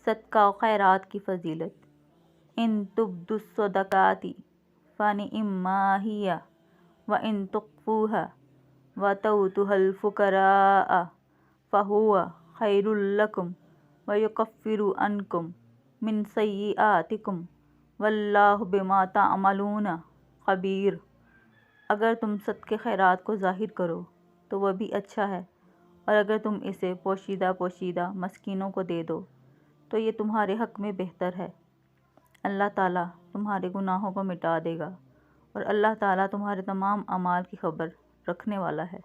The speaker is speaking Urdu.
صدقہ و خیرات کی فضیلت۔ ان تبدوا الصدقات فنعما ہی وان تخفوها وتؤتوها الفقراء فهو خیر لکم ویکفر عنکم من سیئاتکم واللہ بما تعملون خبیر۔ اگر تم صدقے خیرات کو ظاہر کرو تو وہ بھی اچھا ہے، اور اگر تم اسے پوشیدہ پوشیدہ مسکینوں کو دے دو تو یہ تمہارے حق میں بہتر ہے۔ اللہ تعالیٰ تمہارے گناہوں کو مٹا دے گا، اور اللہ تعالیٰ تمہارے تمام اعمال کی خبر رکھنے والا ہے۔